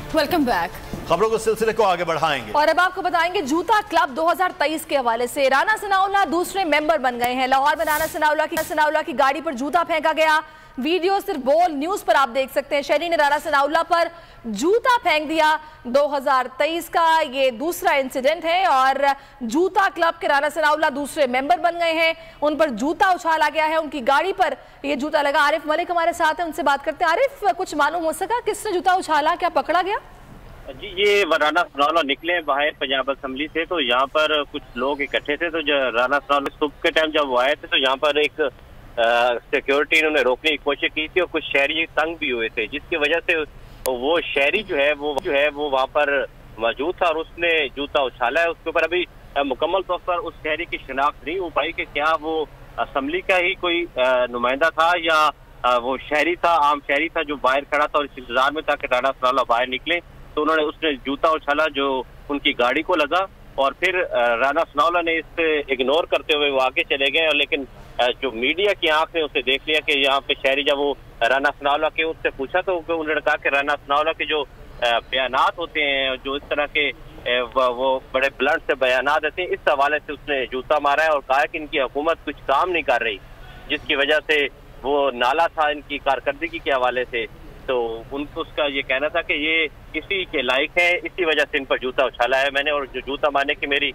Welcome back. खबरों के सिलसिले को आगे बढ़ाएंगे और अब आपको बताएंगे जूता क्लब 2023 के हवाले से राना सनाउल्लाह दूसरे मेंबर बन गए हैं। लाहौर में राना सनाउल्लाह की गाड़ी पर जूता फेंका गया। वीडियो सिर्फ बोल न्यूज पर आप देख सकते हैं। शहरी ने राना सनाउल्लाह पर जूता फेंक दिया। 2023 का ये दूसरा इंसिडेंट है और जूता क्लब के राना सनाउल्लाह दूसरे मेंबर बन गए हैं। उन पर जूता उछाला गया है, उनकी गाड़ी पर ये जूता लगा। आरिफ मलिक हमारे साथ है, उनसे बात करते हैं। आरिफ, कुछ मालूम हो सका किसने जूता उछाला, क्या पकड़ा गया? जी, ये राना सनाउल्लाह निकले बाहर पंजाब असेंबली से, तो यहाँ पर कुछ लोग इकट्ठे थे। तो राना सनाउल्लाह सुबह के टाइम जब वो आए थे तो यहाँ पर एक सिक्योरिटी इन्होंने रोकने की कोशिश की थी और कुछ शहरी तंग भी हुए थे, जिसकी वजह से वो शहरी जो है वो वहाँ पर मौजूद था और उसने जूता उछाला है। उसके ऊपर अभी मुकम्मल तौर पर उस शहरी की शिनाख्त नहीं हो पाई कि क्या वो असेंबली का ही कोई नुमाइंदा था या वो शहरी था, आम शहरी था जो बाहर खड़ा था और इस इंतजार में था कि राना सनाउल्लाह बाहर निकले। तो उसने जूता उछाला जो उनकी गाड़ी को लगा और फिर राना सनाउल्लाह ने इसे इग्नोर करते हुए वो आगे चले गए। लेकिन जो मीडिया की आंख ने उसे देख लिया कि यहाँ पे शहरी, जब वो राना सनाउल्लाह के उससे पूछा तो उन्होंने कहा कि राना सनाउल्लाह के जो बयानात होते हैं, जो इस तरह के वो बड़े ब्लंट से बयानात देते हैं, इस हवाले से उसने जूता मारा है और कहा कि इनकी हुकूमत कुछ काम नहीं कर रही, जिसकी वजह से वो नाला था इनकी कारकर्दगी के हवाले से। तो उनको उसका ये कहना था कि ये इसी के लायक है, इसी वजह से इन पर जूता उछाला है मैंने और जो जूता मारने की मेरी